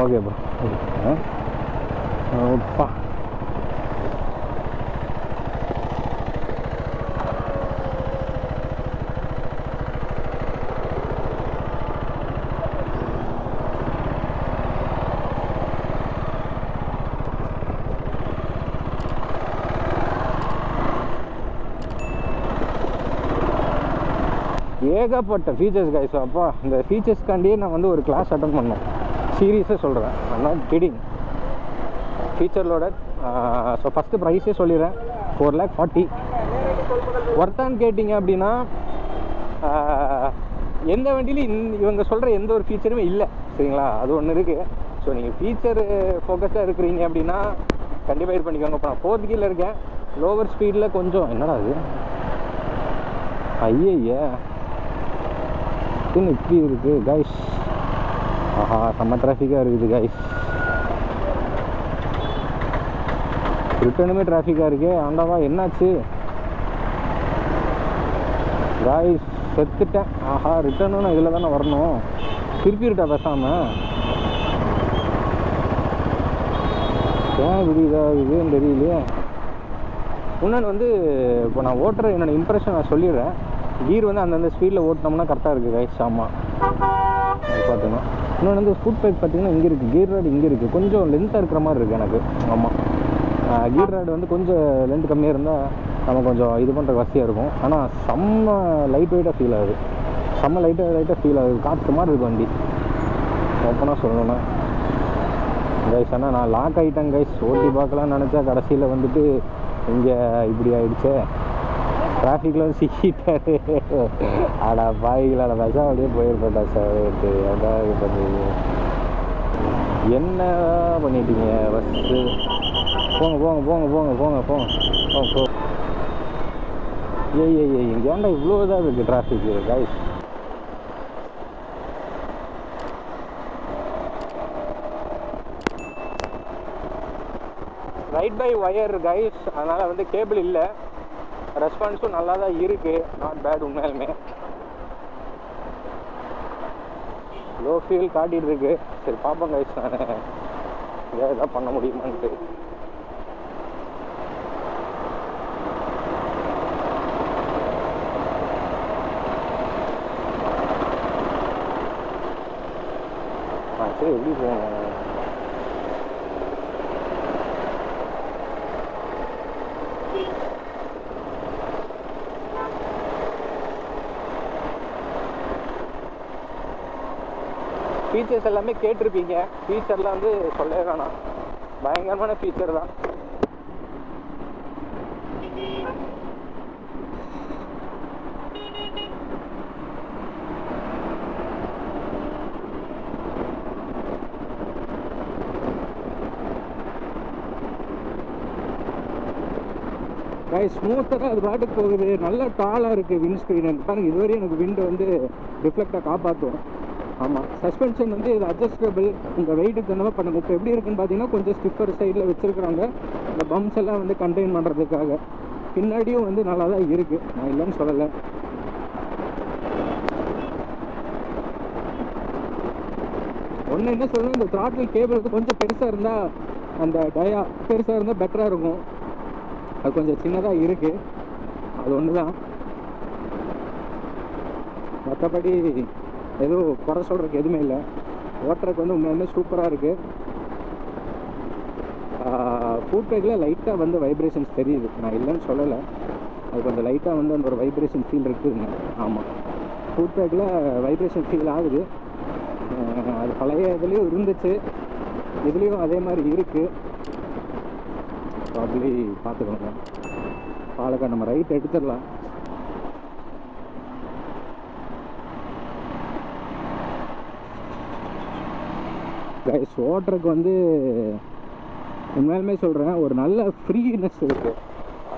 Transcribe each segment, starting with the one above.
Okay bro. Okay ஓப்பா. ஏகப்பட்ட features guys. அப்பா இந்த ஃபீச்சர்ஸ்க்காண்டியே நான் வந்து ஒரு கிளாஸ் அட்டன் பண்ணேன். சீரியஸாக சொல்கிறேன், ஐம் நாட் கிடிங். ஃபீச்சர்லோட ஸோ ஃபஸ்ட்டு ப்ரைஸே சொல்லிடுறேன், 4,40,000. ஒர்த்தான்னு கேட்டிங்க அப்படின்னா எந்த வண்டியிலும் இவங்க சொல்கிற எந்த ஒரு ஃபீச்சருமே இல்லை, சரிங்களா? அது ஒன்று இருக்குது. ஸோ நீங்கள் ஃபீச்சர் ஃபோக்கஸ்டாக இருக்கிறீங்க அப்படின்னா கண்டிப்பாக இது பண்ணிக்கோங்க. இப்போ நான் 4th கீழே இருக்கேன், லோவர் ஸ்பீடில் கொஞ்சம் என்னடா அது ஐயா இப்படி இருக்குது கைஸ். ஆஹா செம்ம டிராஃபிக்காக இருக்குது கைஸ். ரிட்டனுமே டிராஃபிக்காக இருக்கே, ஆண்டாவா என்னாச்சு கைஸ்? செத்துட்டேன். ஆஹா ரிட்டனும் நான் இதில் தானே வரணும், திருப்பிட்டா பேசாமல். ஏன் இப்படி இதுன்னு தெரியலையே. இன்னொன்று வந்து இப்போ நான் ஓட்டுற என்னோடய இம்ப்ரெஷன் நான் சொல்லிடுறேன். கீர் வந்து அந்தந்த ஸ்பீடில் ஓட்டினோம்னா கரெக்டாக இருக்குது கைஸ். ஆமாம் அது பார்த்தீங்கன்னா. இன்னொன்று வந்து ஃபுட் பைப் பார்த்தீங்கன்னா இங்கே இருக்குது, கீர் ராடு இங்கே இருக்குது, கொஞ்சம் லென்த்தாக இருக்கிற மாதிரி இருக்குது எனக்கு. ஆமாம் கீர் ராடு வந்து கொஞ்சம் லென்த் கம்மியாக இருந்தால் நம்ம கொஞ்சம் இது பண்ணுற வசதியாக இருக்கும். ஆனால் செம்ம லைட் வெயிட்டாக ஃபீல் ஆகுது, செம்ம லைட்டாக ஃபீல் ஆகுது. காற்று மாதிரி இருக்குது வண்டி ஓப்பனாக சொல்லணும்னா கைஸ். ஆனால் நான் லாக் ஆகிட்டேன் கைஸ். ஓட்டி பார்க்கலான்னு நினச்சா கடைசியில் வந்துட்டு இங்கே இப்படி ஆகிடுச்சே, டிராஃபிக்கில் வந்து சிக்கிட்டாரு. ஆடா பாய்களாட பஸ்ஸாக அப்படியே போயிருப்பேன்டா சார். அதான் இது பண்ணுறீங்க, என்ன பண்ணிட்டீங்க பஸ்ஸு? போங்க போங்க போங்க போங்க போங்க போங்க போங்க போ. இங்கே ஏன்டா இவ்வளோ இதாக இருக்குது traffic guys? Ride by wire guys, அதனால் வந்து கேபிள் இல்லை. ரெஸ்பான்ஸும் நல்லா தான் இருக்குது, நாட் பேட் உண்மையாலுமே. லோ ஃபியூல் காட்டிகிட்டு இருக்கு. சரி பார்ப்போம் கைஸ், நான் எதாவது பண்ண முடியுமான்ட்டு. சரி எப்படி போகணும்? ஃபீச்சர்ஸ் எல்லாமே கேட்டிருப்பீங்க, ஃபீச்சர்லாம் வந்து சொல்லவே வேணாம், பயங்கரமான ஃபீச்சர் தான். ஸ்மூத்தாக அது பாட்டுக்கு போகுது, நல்லா டாலாக இருக்குது விண்ட் ஸ்க்ரீன். பாருங்கள் இதுவரையும் எனக்கு விண்டு வந்து ரிஃப்ளெக்டாக காப்பாற்றும். ஆமாம் சஸ்பென்ஷன் வந்து இது அட்ஜஸ்டபிள், உங்கள் வெயிட்டுக்கு தகுந்த மாதிரி பண்ணுங்க. இப்போ எப்படி இருக்குன்னு பார்த்தீங்கன்னா கொஞ்சம் ஸ்டிஃபர் சைடில் வச்சுருக்குறாங்க, இந்த பம்ப்ஸ் எல்லாம் வந்து கண்டெயின் பண்ணுறதுக்காக. பின்னாடியும் வந்து நல்லா தான் இருக்குது, நான் இல்லைன்னு சொல்லலை. ஒன்று என்ன சொல்லணும், இந்த த்ராட்டில் கேபிள் வந்து கொஞ்சம் பெருசாக இருந்தால், அந்த டயா பெருசாக இருந்தால் பெட்டராக இருக்கும். அது கொஞ்சம் சின்னதாக இருக்குது, அது ஒன்று தான். மற்றபடி எதுவும் குறை சொல்கிறதுக்கு எதுவுமே இல்லை. ஓட்டுறதுக்கு வந்து உண்மையுமே சூப்பராக இருக்குது. ஃபுட் பேக்கில் லைட்டாக வந்து வைப்ரேஷன்ஸ் தெரியுது, நான் இல்லைன்னு சொல்லலை. அது கொஞ்சம் லைட்டாக வந்து அந்த ஒரு வைப்ரேஷன் ஃபீல் இருக்குதுங்க. ஆமாம் ஃபுட் பேக்கில் வைப்ரேஷன் ஃபீல் ஆகுது. அது பழைய இதுலேயும் இருந்துச்சு, இதுலேயும் அதே மாதிரி இருக்குது. ப்ராப்ளி பார்த்துக்கோங்க. பாலக்காடு நம்ம ரைட் எடுத்துடலாம். கைஸ் ஓட்டுறதுக்கு வந்து உண்மையாலுமே சொல்கிறேன், ஒரு நல்ல ஃப்ரீனஸ் இருக்குது,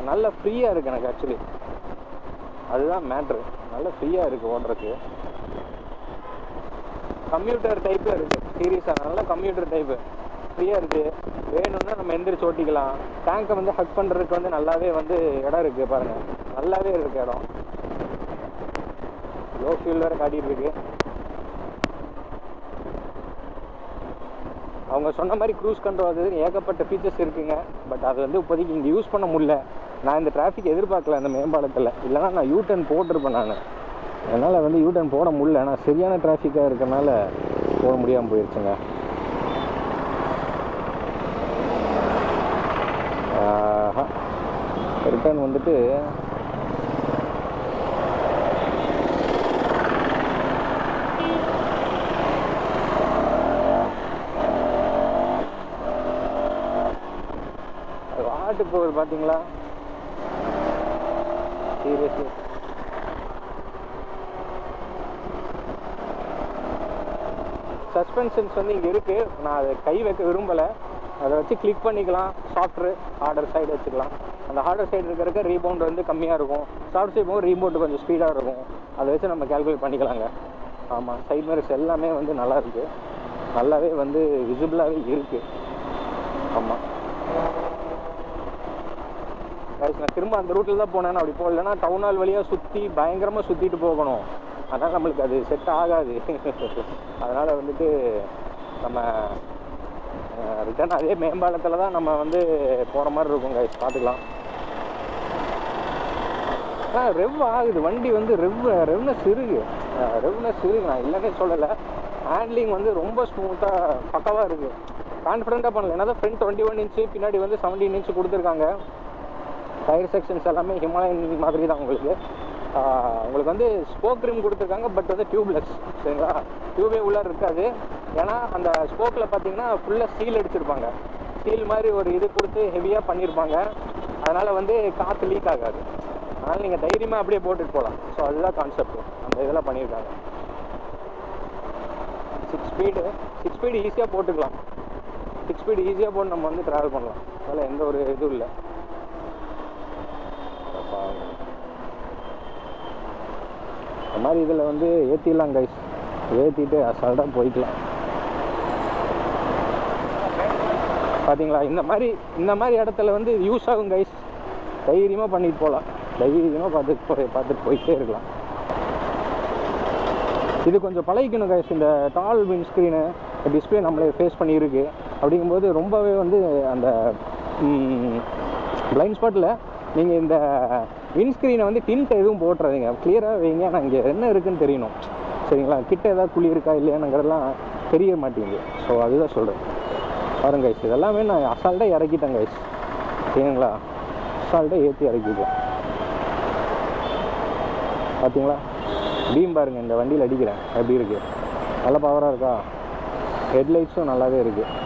நல்ல ஃப்ரீயாக இருக்குது எனக்கு ஆக்சுவலி. அதுதான் மேட்ரு, நல்ல ஃப்ரீயாக இருக்குது ஓட்டுறதுக்கு. கம்ப்யூட்டர் டைப்பில் இருக்குது, சீரியஸாக நல்ல கம்ப்யூட்டர் டைப்பு, ஃப்ரீயாக இருக்குது. வேணும்னா நம்ம எந்திரிச்சு ஓட்டிக்கலாம். டேங்கை வந்து ஹக் பண்ணுறதுக்கு வந்து நல்லாவே வந்து இடம் இருக்குது பாருங்கள், நல்லாவே இருக்குது இடம். லோ ஃபியூல் வேறு காட்டிகிட்டு இருக்கு. அவங்க சொன்ன மாதிரி க்ரூஸ் கண்ட்ரோல் அது ஏகப்பட்ட ஃபீச்சர்ஸ் இருக்குங்க. பட் அது வந்து இப்போதைக்கு இங்கே யூஸ் பண்ண முடியல. நான் இந்த டிராஃபிக் எதிர்பார்க்கல அந்த மேம்பாலத்தில், இல்லைனா நான் யூ-டர்ன் போட்டிருப்பேன். நான் அதனால் வந்து யூ-டர்ன் போட முடியல. ஆனால் சரியான டிராஃபிக்காக இருக்கிறனால போட முடியாமல் போயிடுச்சுங்க. ரிட்டர்ன் வந்துட்டு வாட்டு போகுது பார்த்தீங்களா? சீரியஸ்லி சஸ்பென்ஷன்ஸ் வந்து இங்கே இருக்குது. நான் அதை கை வைக்க விரும்பலை. அதை வச்சு கிளிக் பண்ணிக்கலாம். சாஃப்ட்வேர் ஹார்டர் சைடு வச்சுக்கலாம். அந்த ஹார்டர் சைடு இருக்கிறதுக்கு ரீபவுண்ட் வந்து கம்மியாக இருக்கும். சாஃப்ட் சைடு போகும் ரீபவுண்ட் கொஞ்சம் ஸ்பீடாக இருக்கும். அதை வச்சு நம்ம கேல்குலேட் பண்ணிக்கலாங்க. ஆமாம், சைட் மிரர்ஸ் எல்லாமே வந்து நல்லா இருக்குது. நல்லாவே வந்து விசிபிளாகவே இருக்குது. ஆமாம், நான் திரும்ப அந்த ரூட்டில் தான் போனேன். அப்படி போகலன்னா டவுன் ஹால் வழியாக சுற்றி பயங்கரமாக சுற்றிட்டு போகணும். அதனால் நம்மளுக்கு அது செட் ஆகாது. அதனால் வந்துட்டு நம்ம ரிட்டர்ன் அதே மேம்பாலத்தில் தான் நம்ம வந்து போகிற மாதிரி இருக்கும் கைஸ். பார்த்துக்கலாம். ஆனால் ரெவ் ஆகுது வண்டி வந்து ரெவ்னஸ் இருக்குது. நான் இல்லைன்னே சொல்லலை. ஹேண்ட்லிங் வந்து ரொம்ப ஸ்மூத்தாக பக்காவாக இருக்குது. கான்ஃபிடென்ட்டாக பண்ணல. ஏன்னா தான் ஃப்ரண்ட் 21 இன்ச்சு, பின்னாடி வந்து 17 இன்ச்சு கொடுத்துருக்காங்க. டயர் செக்ஷன்ஸ் எல்லாமே ஹிமாலயன் மாதிரி தான். உங்களுக்கு வந்து ஸ்போக் ரிம் கொடுத்துருக்காங்க. பட் வந்து டியூப்லெஸ். சரிங்களா? டியூபே உள்ளே இருக்காது. ஏன்னா அந்த ஸ்போக்கில் பார்த்தீங்கன்னா ஃபுல்லாக சீல் அடிச்சிருப்பாங்க. சீல் மாதிரி ஒரு இது கொடுத்து ஹெவியாக பண்ணியிருப்பாங்க. அதனால் வந்து காற்று லீக் ஆகாது. அதனால் நீங்கள் தைரியமாக அப்படியே போட்டுட்டு போகலாம். ஸோ அதுதான் கான்செப்ட். அந்த இதெல்லாம் பண்ணியிருக்காங்க. 6 ஸ்பீடு ஈஸியாக போட்டுக்கலாம். 6 ஸ்பீடு ஈஸியாக போட்டு நம்ம வந்து ட்ராவல் பண்ணலாம். அதில் எந்த ஒரு இதுவும் இல்லை. இந்த மாதிரி இதில் வந்து ஏற்றிடலாம் கைஸ். ஏற்றிட்டு அசால்ட்டாக போய்க்கலாம். பார்த்தீங்களா? இந்த மாதிரி இடத்துல வந்து யூஸ் ஆகும் கைஸ். தைரியமாக பண்ணிட்டு போகலாம். தைரியமாக பார்த்துட்டு போயிட்டே இருக்கலாம். இது கொஞ்சம் பழகிக்கணும் கைஸ். இந்த டால் விண்ட் ஸ்க்ரீனு டிஸ்பிளே நம்மளே ஃபேஸ் பண்ணியிருக்கு. அப்படிங்கும்போது ரொம்பவே வந்து அந்த பிளைண்ட் ஸ்பாட்டில் நீங்கள் இந்த விண்ட்ஸ்க்ரீனை வந்து டிண்ட் எதுவும் போட்டுறாதீங்க. கிளியராக வைங்க. ஆனால் இங்கே என்ன இருக்குதுன்னு தெரியணும். சரிங்களா? கிட்ட ஏதாவது குழி இருக்கா இல்லையானுங்கிறதெல்லாம் தெரிய மாட்டேங்குது. ஸோ அதுதான் சொல்கிறேன். பாருங்க கைஸ், இதெல்லாமே நான் அசால்ட்டாக இறக்கிட்டேன் கைஸ். சரிங்களா? அசால்ட்டாக ஏற்றி இறக்கிட்டேன். பார்த்தீங்களா? பீம் பாருங்கள். இந்த வண்டியில் அடிக்கிறேன் எப்படி இருக்குது. நல்ல பவராக இருக்கா? ஹெட்லைட்ஸும் நல்லாவே இருக்குது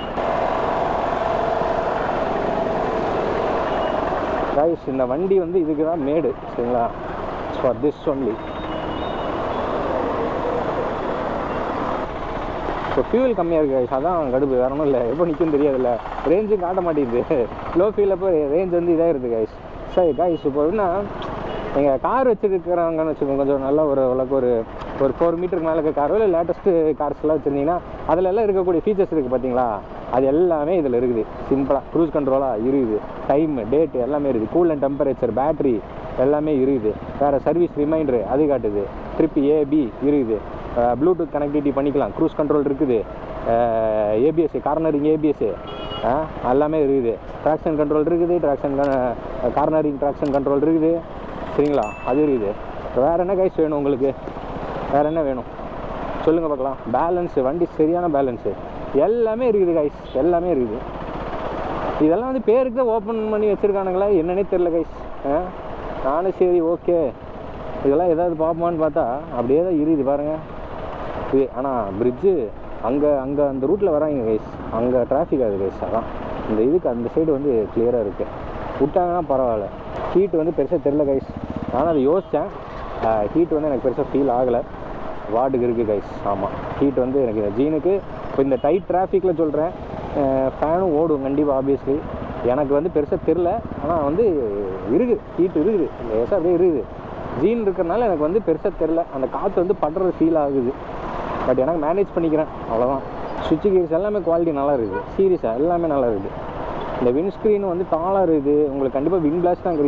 கைஸ். இந்த வண்டி வந்து இதுக்கு தான் மேடு. சரிங்களா? For this only. இப்போ ஃபியூவல் கம்மியாக இருக்குது கைஸ். அதான் கடுப்பு. வேற ஒன்றும் இல்லை. எப்போ நிற்கும் தெரியாதுல்ல. ரேஞ்சும் காட்ட மாட்டேங்குது. லோ ஃபியூல் அப்போ ரேஞ்ச் வந்து இதாக இருக்குது கைஸ். சரி கைஸ், இப்போ என்ன நீங்கள் கார் வச்சுருக்கிறவங்கன்னு வச்சுக்கோங்க. கொஞ்சம் நல்லா ஒரு 4 மீட்டருக்கு மேலே இருக்க காரோ இல்லை லேட்டஸ்ட்டு கார்ஸ்லாம் வச்சுருந்தீங்கன்னா அதில் எல்லாம் இருக்கக்கூடிய ஃபீச்சர்ஸ் இருக்குது பார்த்தீங்களா? அது எல்லாமே இதில் இருக்குது. சிம்பிளாக க்ரூஸ் கண்ட்ரோலாக இருக்குது. டைமு, டேட்டு எல்லாமே இருக்குது. கூல் அண்ட் டெம்பரேச்சர், பேட்ரி எல்லாமே இருக்குது. வேறு சர்வீஸ் ரிமைண்டரு அது காட்டுது. ட்ரிப் ஏபி இருக்குது. ப்ளூடூத் கனெக்டிவிட்டி பண்ணிக்கலாம். க்ரூஸ் கண்ட்ரோல் இருக்குது. ஏபிஎஸ், கார்னரிங் ஏபிஎஸ் எல்லாமே இருக்குது. ட்ராக்ஷன் கண்ட்ரோல் இருக்குது. கார்னரிங் ட்ராக்ஷன் கண்ட்ரோல் இருக்குது. சரிங்களா? அது இருக்குது. வேறு என்ன கைஸ் வேணும் உங்களுக்கு? வேறு என்ன வேணும் சொல்லுங்கள் பார்க்கலாம். பேலன்ஸு, வண்டி சரியான பேலன்ஸு எல்லாமே இருக்குது கைஸ். எல்லாமே இருக்குது. இதெல்லாம் வந்து பேருக்கு தான் ஓப்பன் பண்ணி வச்சுருக்கானுங்களா என்னன்னே தெரில கைஸ். நானும் சரி ஓகே இதெல்லாம் ஏதாவது பார்ப்போமான்னு பார்த்தா அப்படியே தான் இருக்குது பாருங்கள். இது ஆனால் பிரிட்ஜு அங்கே அந்த ரூட்டில் வராங்க கைஸ். அங்கே டிராஃபிக் ஆகுது கைஸ். அதான் இந்த இதுக்கு அந்த சைடு வந்து கிளியராக இருக்குது. விட்டாங்கன்னா பரவாயில்ல. ஹீட் வந்து பெருசாக தெரில கைஸ். நானும் அதை யோசித்தேன். ஹீட் வந்து எனக்கு பெருசாக ஃபீல் ஆகலை. வார்டுக்கு இருக்குது கைஸ். ஆமாம், ஹீட் வந்து எனக்கு இந்த ஜீனுக்கு இப்போ இந்த டைட் டிராஃபிக்கில் சொல்கிறேன். ஃபேனும் ஓடும் கண்டிப்பாக ஆப்வியஸ்லி. எனக்கு வந்து பெருசாக தெரில. ஆனால் வந்து இருக்குது, ஹீட் இருக்குது. லேசாக அப்படியே இருக்குது. ஜீன் இருக்கிறனால எனக்கு வந்து பெருசாக தெரில. அந்த காற்று வந்து படுறது ஃபீல் ஆகுது. பட் எனக்கு மேனேஜ் பண்ணிக்கிறேன், அவ்வளோதான். சுவிட்சு கீர்ஸ் எல்லாமே குவாலிட்டி நல்லா இருக்குது. சீரியஸாக எல்லாமே நல்லா இருக்குது. இந்த விண்ட்ஸ்க்ரீன் வந்து டாலாக இருக்குது. உங்களுக்கு கண்டிப்பாக விண்ட் பிளாஸ்ட் தான்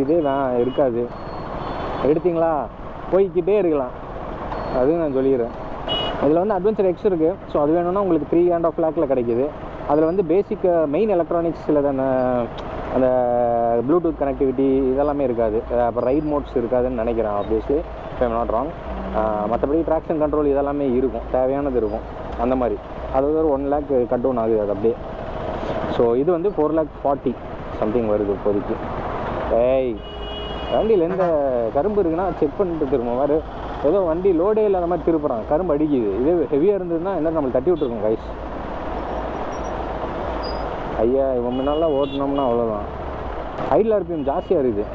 இருக்காது. எடுத்திங்களா போய்கிட்டே இருக்கலாம். அதுவும் நான் சொல்லிடுறேன். இதில் வந்து அட்வென்ச்சர் எக்ஸ் இருக்குது. ஸோ அது வேணும்னா உங்களுக்கு 3.5 lakhல கிடைக்கிது. அதில் வந்து பேசிக் மெயின் எலக்ட்ரானிக்ஸில் தானே அந்த ப்ளூடூத் கனெக்டிவிட்டி இதெல்லாமே இருக்காது. அப்புறம் ரைட் மோட்ஸ் இருக்காதுன்னு நினைக்கிறேன் obviously, if I'm not wrong. மற்றபடி ட்ராக்ஷன் கண்ட்ரோல் இதெல்லாமே இருக்கும், தேவையானது இருக்கும் அந்த மாதிரி. அது ஒரு 1 lakh கட் டவுன் ஆகுது அது அப்படியே. ஸோ இது வந்து 4,40,000 சம்திங் வருது இப்போதைக்கு. ஏய், வண்டியில் எந்த கரும்பு இருக்குன்னா செக் பண்ணிட்டு திரும்ப மாதிரி ஏதோ வண்டி லோடே இல்லாத மாதிரி திருப்புறான், கரும்பு அடிக்குது. இதே ஹெவியாக இருந்ததுன்னா என்ன நம்மளை தட்டி விட்டுருக்கோம் கைஸ். ஐயா இவன் முன்னாலாம் ஓட்டினோம்னா அவ்வளோதான். ஐடில் RPM ஜாஸ்தியாக இருக்குது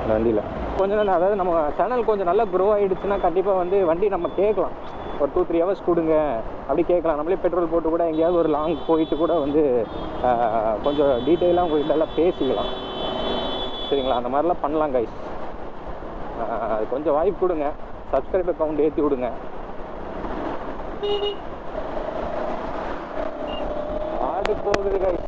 இந்த வண்டியில். கொஞ்சம் நாள் அதாவது நம்ம சேனல் கொஞ்சம் நல்லா க்ரோ ஆகிடுச்சுன்னா கண்டிப்பாக வந்து வண்டி நம்ம கேட்கலாம், ஒரு 2-3 hours கொடுங்க அப்படி கேட்கலாம். நம்மளே பெட்ரோல் போட்டு கூட எங்கேயாவது ஒரு லாங் போயிட்டு கூட வந்து கொஞ்சம் டீட்டெயிலாக உங்கள்கிட்ட எல்லாம் பேசிக்கலாம், சரிங்களா? அந்த மாதிரிலாம் பண்ணலாம் கைஸ். அது கொஞ்சம் வாய்ப்பு கொடுங்க, சப்ஸ்கிரைபர் கவுண்ட் ஏற்றி விடுங்க. ஆடு போகுது கைஸ்.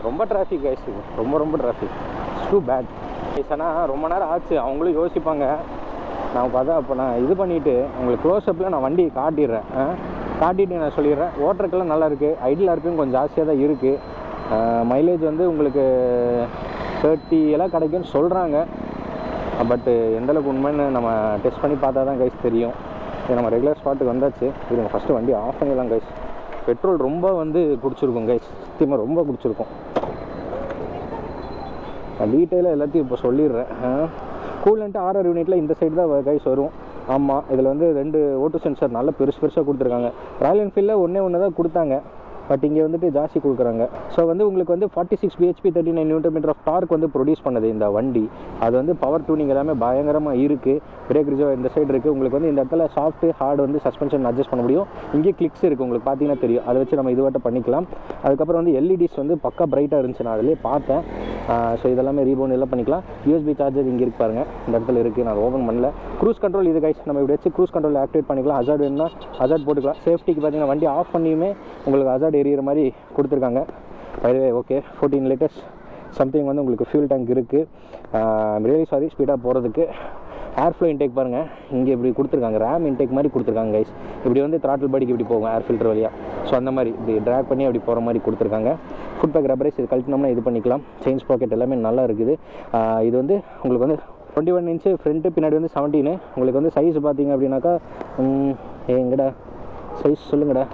ரொம்ப டிராஃபிக் கைஸ், இது ரொம்ப traffic, it's too bad guys. ஆனால் ரொம்ப நேரம் ஆச்சு, அவங்களும் யோசிப்பாங்க. நான் பார்த்தா அப்போ நான் இது பண்ணிவிட்டு உங்களுக்கு க்ளோஸ்அப்பில் நான் வண்டியை காட்டிடுறேன். காட்டிட்டு நான் சொல்லிடுறேன், ஓட்டுறதுக்கெல்லாம் நல்லா இருக்குது, ஐடில் RPM கொஞ்சம் ஜாஸ்தியாக தான் இருக்குது. மைலேஜ் வந்து உங்களுக்கு 30 எல்லாம் கிடைக்குன்னு சொல்கிறாங்க. பட்டு எந்தளவுக்கு உண்மைன்னு நம்ம டெஸ்ட் பண்ணி பார்த்தா தான் கைஸ் தெரியும். இது நம்ம ரெகுலர் ஸ்பாட்டுக்கு வந்தாச்சு. இதுங்க ஃபஸ்ட்டு வண்டி ஆஃப் பண்ணிடலாம் கைஸ். பெட்ரோல் ரொம்ப வந்து குடிச்சிருக்கும் கைஸ், சத்தியமாக ரொம்ப குடிச்சிருக்கும். நான் டீட்டெயிலாக எல்லாத்தையும் இப்போ சொல்லிடுறேன். கூலண்ட்டு 6 யூனிட்டில் இந்த சைடு தான் கைஸ் வரும். ஆமாம், இதில் வந்து 2 ஓட்டு சென்சார் நல்லா பெருசாக கொடுத்துருக்காங்க. ராயல் என்ஃபீல்டில் ஒன்று தான் கொடுத்தாங்க, பட் இங்கே வந்துட்டு ஜாஸ்தி கொடுக்குறாங்க. ஸோ வந்து உங்களுக்கு வந்து 46 bhp 39 Nm ஆஃப் டார்க் வந்து ப்ரொடியூஸ் பண்ணுது இந்த வண்டி. அது வந்து பவர் டூனிங் எல்லாமே பயங்கரமாக இருக்குது. பிரேக் ரிசர்வ் இந்த சைடு இருக்குது. உங்களுக்கு வந்து இந்த இடத்துல சாஃப்ட் ஹார்டு வந்து சஸ்பென்ஷன் அட்ஜஸ்ட் பண்ண முடியும். இங்கே கிளிக்ஸ் இருக்குது, உங்களுக்கு பார்த்தீங்கன்னா தெரியும். அதை வச்சு நம்ம இதுவாட்ட பண்ணிக்கலாம். அதுக்கப்புறம் வந்து LEDs வந்து பக்கா பிரைட்டாக இருந்துச்சு, நான் அதிலே பார்த்தேன். ஸோ இதெல்லாமே ரீபவுண்ட் எல்லாம் பண்ணிக்கலாம். USB சார்ஜர் இங்கே இருக்கு பாருங்கள், இந்த இடத்துல இருக்குது, நான் ஓப்பன் பண்ணல. க்ரூஸ் கண்ட்ரோல் இது கைஸ், நம்ம இப்படி வச்சு க்ரூஸ் கண்ட்ரோல் ஆக்டிவேட் பண்ணிக்கலாம். ஹசார்ட் வேணும்னா ஹசார்ட் போட்டுக்கலாம். சேஃப்டிக்கு பார்த்தீங்கன்னா வண்டி ஆஃப் பண்ணியுமே உங்களுக்கு ஹசார்ட் எரியிற மாதிரி கொடுத்துருக்காங்க. பைவே ஓகே. 14 liters சம்திங் வந்து உங்களுக்கு ஃபியூல் டேங்க் இருக்குது. ரியலி சாரி ஸ்பீடாக போகிறதுக்கு. ஏர் ஃப்ளோ இன்டேக் பாருங்கள், இங்கே இப்படி கொடுத்துருக்காங்க, ரேம் இன்டேக் மாதிரி கொடுத்துருக்காங்க கைஸ். இப்படி வந்து த்ராட்டில் பாடிக்கு இப்படி போகும் ஏர் ஃபில்டர் வழியாக. ஸோ அந்த மாதிரி இப்படி ட்ராக் பண்ணி அப்படி போகிற மாதிரி கொடுத்துருக்காங்க. ஃபுட் பேக் ரப்பரைஸ் இது கழட்டினோம்னா இது பண்ணிக்கலாம். செயின்ஸ் பாக்கெட் எல்லாமே நல்லா இருக்குது. இது வந்து உங்களுக்கு வந்து 21 inch ஃப்ரண்ட்டு, பின்னாடி வந்து 17. உங்களுக்கு வந்து சைஸ் பார்த்தீங்க அப்படின்னாக்கா எங்கடா சைஸ் சொல்லுங்கடா,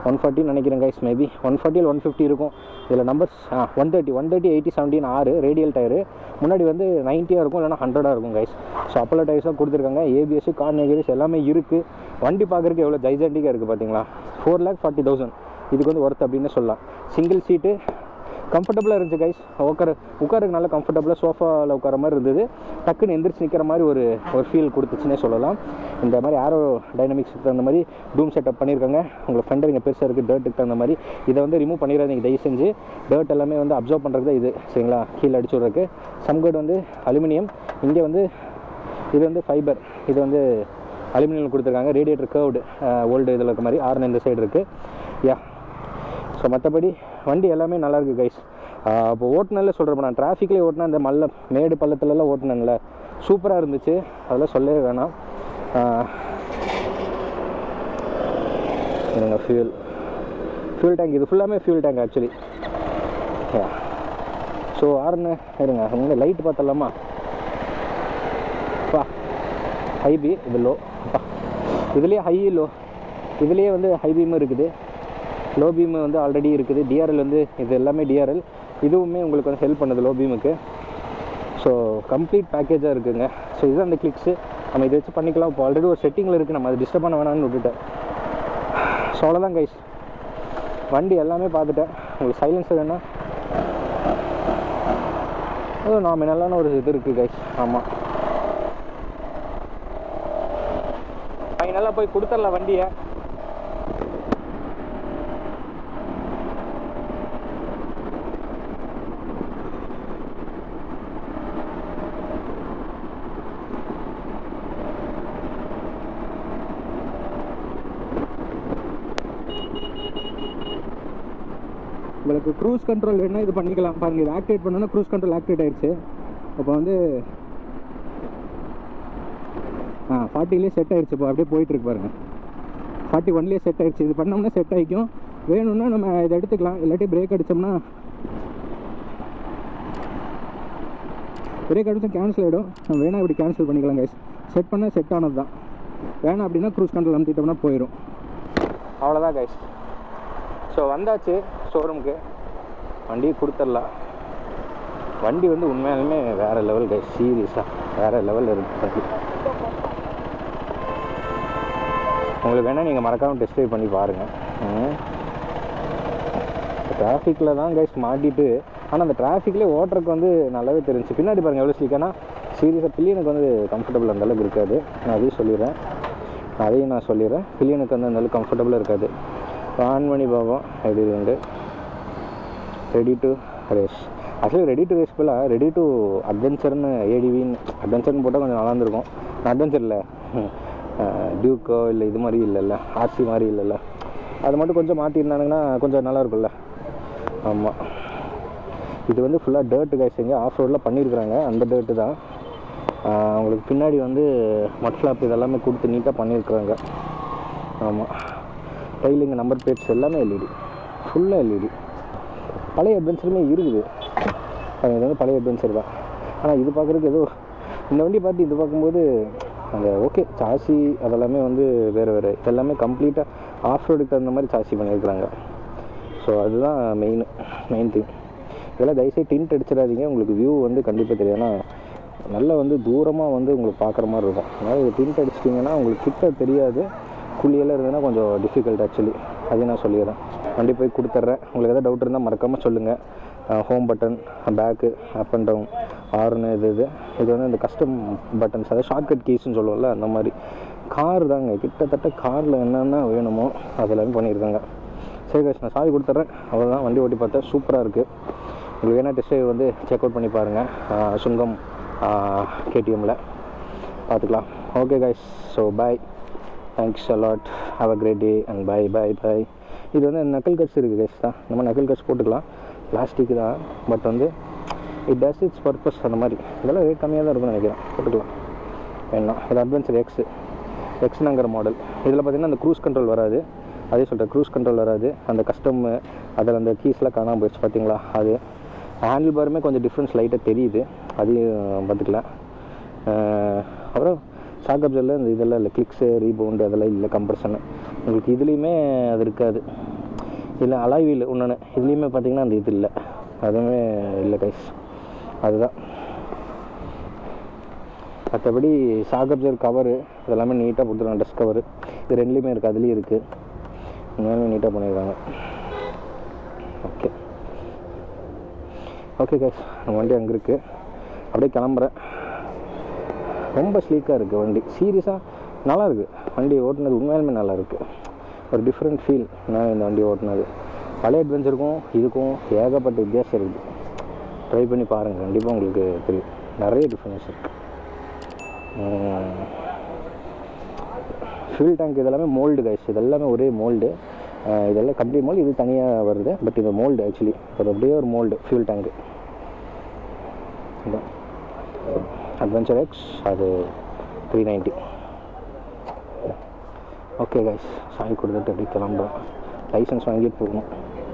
140 நினைக்கிறேன் கைஸ். மேபி 140 இல்லை 150 இருக்கும். இதில் நம்பர்ஸ் 130 80 17 6 ரேடியல் டயரு. முன்னாடி வந்து 90 இருக்கும், இல்லைனா 100 இருக்கும் கைஸ். ஸோ அப்போலோ டயர்ஸாக கொடுத்துருக்காங்க. ABS கார் நெகரிஸ் எல்லாமே இருக்குது. வண்டி பார்க்குறதுக்கு எவ்வளோ ஜைஜெண்டிக்காக இருக்குது பார்த்தீங்களா. 4,40,000 இதுக்கு வந்து ஒர்த் அப்படின்னு சொல்லலாம். சிங்கிள் சீட்டு கம்ஃபர்டபுளாக இருந்துச்சு கைஸ். உட்காருக்கு நல்லா கம்ஃபர்டபுளாக சோஃபாவில் உட்கார மாதிரி இருந்தது. டக்குன்னு எந்திரிச்சு நிற்கிற மாதிரி ஒரு ஃபீல் கொடுத்துச்சுன்னே சொல்லலாம். இந்த மாதிரி ஏரோ டைனமிக்ஸுக்கு தகுந்த மாதிரி டூம் செட்டப் பண்ணியிருக்காங்க. உங்களுக்கு ஃபெண்டர் இங்கே பெருசாக இருக்குது, டர்ட்டுக்கு தகுந்த மாதிரி. இதை வந்து ரிமூவ் பண்ணிடாதீங்க தயவு செஞ்சு. டர்ட் எல்லாமே வந்து அப்சர்வ் பண்ணுறது தான் இது, சரிங்களா? கீழே அடிச்சு விட்றதுக்கு. சம்கட் வந்து அலுமினியம், இங்கே வந்து இது வந்து ஃபைபர், இது வந்து அலுமினியம் கொடுத்துருக்காங்க. ரேடியேட்டர் கர்வ்டு ஓல்டு இதில் இருக்க மாதிரி ஆர்ன் இந்த சைடு இருக்குது. யா, ஸோ மற்றபடி வண்டி எல்லாமே நல்லாயிருக்கு கைஸ். இப்போ ஓட்டுனல சொல்கிறப்ப நான் டிராஃபிக்லேயே ஓட்டினா இந்த மேடு பள்ளத்துலலாம் ஓட்டினேன்ல, சூப்பராக இருந்துச்சு, அதெல்லாம் சொல்லவே வேணாம். இருங்க, ஃபியூல் டேங்க் இது ஃபுல்லாமே ஃபியூல் டேங்க் ஆக்சுவலி. ஸோ ஆர்னு இருங்க, உங்கள் லைட் பார்த்தலாமா? ஹைபி இது லோ, இதுலேயே ஹை லோ, இதுலேயே வந்து ஹை பீமும் இருக்குது, லோ பீமு வந்து ஆல்ரெடி இருக்குது. DRL வந்து இது எல்லாமே DRL, இதுவுமே உங்களுக்கு வந்து ஹெல்ப் பண்ணுது லோ பீமுக்கு. ஸோ கம்ப்ளீட் பேக்கேஜாக இருக்குதுங்க. ஸோ இதுதான் அந்த கிளிக்ஸு, நம்ம இதை வச்சு பண்ணிக்கலாம். இப்போ ஆல்ரெடி ஒரு செட்டிங்கில் இருக்குது, நம்ம அதை டிஸ்டர்ப் பண்ண வேணாம்னு விட்டுட்டேன். ஸோ அவ்வளோதான் கைஸ், வண்டி எல்லாமே பார்த்துட்டேன். உங்களுக்கு சைலன்ஸர் வேணா நாமினலான ஒரு இது இருக்குது கைஸ். ஆமாம், ஃபைனலாக போய் கொடுத்துடலாம் வண்டியை. உங்களுக்கு க்ரூஸ் கண்ட்ரோல் வேணுன்னா இது பண்ணிக்கலாம் பாருங்கள். இது ஆக்டிவேட் பண்ணோன்னா க்ரூஸ் கண்ட்ரோல் ஆக்டிவேட் ஆகிடுச்சு. இப்போ வந்து 40லேயே செட் ஆகிடுச்சு. இப்போ அப்படியே போயிட்டுருக்கு பாருங்கள். 41லேயே செட் ஆகிடுச்சு. இது பண்ணோம்னா செட் ஆகிக்கும். வேணும்னா நம்ம இதை எடுத்துக்கலாம். இல்லாட்டி பிரேக் அடித்தோம்னா பிரேக் அடித்தா கேன்சல் ஆகிடும். நம்ம வேணால் இப்படி கேன்சல் பண்ணிக்கலாம் கைஸ். செட் பண்ணால் செட் ஆனது தான். வேணாம் அப்படின்னா க்ரூஸ் கண்ட்ரோல் அமுத்திட்டோம்னா போயிடும். அவ்வளோதான் கைஸ். ஸோ வந்தாச்சு ஷோரூமுக்கு. வண்டி கொடுத்துடலாம். வண்டி வந்து உண்மையாலுமே வேறு லெவல் கைஸ். சீரியஸாக வேறு லெவல் இருக்குது வண்டி. உங்களுக்கு வேணால் நீங்கள் மறக்காமல் டெஸ்ட் ட்ரைவ் பண்ணி பாருங்கள். டிராஃபிக்கில் தான் கைஸ் மாட்டிட்டு. ஆனால் அந்த டிராஃபிக்லேயே ஓட்டுறதுக்கு வந்து நல்லாவே தெரிஞ்சு. பின்னாடி பாருங்கள் எவ்வளோ ஸ்லீக்கானா. சீரியஸாக பில்லியனுக்கு வந்து கம்ஃபர்டபுள் அந்தளவுக்கு இருக்காது. நான் அதையும் சொல்லிடுறேன். பில்லியனுக்கு வந்து அந்தளவுக்கு கம்ஃபர்டபுளாக இருக்காது. ஆன் பண்ணி பார்ப்போம் எப்படி இருந்து. Ready to race. Actually ready to race போல் ரெடி டு அட்வென்ச்சர்னு ஏடிவின்னு அட்வென்ச்சர்னு போட்டால் கொஞ்சம் நல்லா இருந்திருக்கும். அட்வென்ச்சர் இல்லை, டியூக்கோ இல்லை இது மாதிரி இல்லைல்ல, ஆர்சி மாதிரி இல்லைல்ல, அது மட்டும் கொஞ்சம் மாற்றிருந்தானுங்கன்னா கொஞ்சம் நல்லா இருக்கும்ல. ஆமாம், இது வந்து ஃபுல்லாக டர்ட்டு கைஸ். எங்கே ஆஃப் ரோடில் பண்ணியிருக்கிறாங்க, அந்த டர்ட்டு தான். அவங்களுக்கு பின்னாடி வந்து மட் ஃப்ளாப் இதெல்லாமே கொடுத்து நீட்டாக பண்ணியிருக்கிறாங்க. ஆமாம், டைலிங், நம்பர் பிளேட்ஸ் எல்லாமே எல்இடி, ஃபுல்லாக எல்இடி. பழைய அட்வென்ச்சருமே இருக்குது. இது வந்து பழைய அட்வென்ச்சர் தான். ஆனால் இது பார்க்குறதுக்கு ஏதோ இந்த வண்டி பார்த்து இது பார்க்கும்போது அந்த ஓகே சாசி அதெல்லாமே வந்து வேறு இதெல்லாமே கம்ப்ளீட்டாக ஆஃப் ரோடுக்கு தகுந்த மாதிரி சாசி பண்ணியிருக்கிறாங்க. ஸோ அதுதான் மெயின் திங். இதெல்லாம் தயவுசெய்து டிண்ட் அடிச்சிடாதீங்க. உங்களுக்கு வியூ வந்து கண்டிப்பாக தெரியும். ஏன்னா நல்லா வந்து தூரமாக வந்து உங்களுக்கு பார்க்குற மாதிரி இருக்கும். அதனால் இது டிண்ட் அடிச்சிட்டிங்கன்னா உங்களுக்கு கிட்ட தெரியாது. குழியெல்லாம் இருந்ததுன்னா கொஞ்சம் டிஃபிகல்ட் ஆக்சுவலி. அதையும் நான் சொல்லிடுறேன். வண்டி போய் கொடுத்துட்றேன். உங்களுக்கு எதாவது டவுட் இருந்தால் மறக்காமல் சொல்லுங்கள். Home button, back, up and down, ஆர்னு இது வந்து இந்த கஸ்டம் பட்டன்ஸ், அதாவது ஷார்ட்கட் கீஸ்ன்னு சொல்லுவோம்ல, அந்த மாதிரி. கார் தாங்க, கிட்டத்தட்ட காரில் என்னென்ன வேணுமோ அதெல்லாமே பண்ணியிருக்காங்க. சரி கைஸ், நான் சாவி கொடுத்துட்றேன். அவ்வளோதான். வண்டி ஓட்டி பார்த்தா சூப்பராக இருக்குது. உங்களுக்கு வேணால் டெஸ்ட் ட்ரைவ் வந்து செக் அவுட் பண்ணி பாருங்கள். சுங்கம் கேடிஎம்மில் பார்த்துக்கலாம். Okay guys, so bye, thanks a lot, have a great day and bye bye bye. இது வந்து நக்கல் கட்ஸ் இருக்குது கைஸ் தான். நம்ம நக்கல் கட்ஸ் போட்டுக்கலாம். பிளாஸ்டிக்கு தான், பட் வந்து இட் டஸ் இட்ஸ் பர்பஸ். அந்த மாதிரி இதெல்லாம் ரேட் கம்மியாக தான் இருக்கும்னு நினைக்கிறேன். போட்டுக்கலாம் வேணாம். இது அட்வென்ச்சர் எக்ஸ்னுங்கிற மாடல். இதில் பார்த்திங்கன்னா அந்த க்ரூஸ் கண்ட்ரோல் வராது. அதே சொல்கிறேன், க்ரூஸ் கண்ட்ரோல் வராது. அந்த கஸ்டம் அதில் அந்த கீஸ்லாம் காணாமல் போயிடுச்சு பார்த்தீங்களா. அது ஹேண்டில் பாருமே கொஞ்சம் டிஃப்ரென்ஸ் லைட்டாக தெரியுது. அதையும் பார்த்துக்கலாம். அப்புறம் ஷாக் அப்சரில் இந்த இதெல்லாம் இல்லை, கிளிக்ஸு, ரீபவுண்டு அதெல்லாம் இல்லை. கம்ப்ரெஷனு உங்களுக்கு இதுலேயுமே அது இருக்காது. இல்லை அலாய் வீல் ஒன்று இதுலேயுமே பார்த்திங்கன்னா அந்த இது இல்லை, அதுவுமே இல்லை கைஸ். அதுதான். மற்றபடி ஷாக் அப்சர் கவரு இதெல்லாமே நீட்டாக கொடுத்துருக்காங்க. டஸ்ட் கவரு இது ரெண்டுலேயுமே இருக்குது, அதுலேயும் இருக்குது. உண்மையுமே நீட்டாக பண்ணியிருக்காங்க. ஓகே கைஸ், நம்ம வண்டி அங்கே இருக்குது. அப்படியே கிளம்புறேன். ரொம்ப ஸ்லீக்காக இருக்குது வண்டி. சீரியஸாக நல்லாயிருக்கு வண்டி ஓட்டுனது. உண்மையாலுமே நல்லாயிருக்கு. ஒரு டிஃப்ரெண்ட் ஃபீல் நான் இந்த வண்டி ஓட்டுனது. பழைய அட்வென்ச்சருக்கும் இதுக்கும் ஏகப்பட்ட வித்தியாசம் இருக்குது. ட்ரை பண்ணி பாருங்கள், கண்டிப்பாக உங்களுக்கு தெரியும். நிறைய டிஃப்ரென்ஸ் இருக்குது. ஃபியூல் டேங்க் இதெல்லாமே மோல்டு கைஸ். இதெல்லாமே ஒரே மோல்டு. இதெல்லாம் கம்ப்ளீட் மோல்டு, இது தனியாக வருது. பட் இது மோல்டு ஆக்சுவலி. அது அப்படியே ஒரு mould fuel tank. Adventure X அது 390. ஓகே கைஸ், சாய் கொடுத்துட்டு அப்படி கிளம்புறோம். லைசன்ஸ் வாங்கிட்டு போகணும்.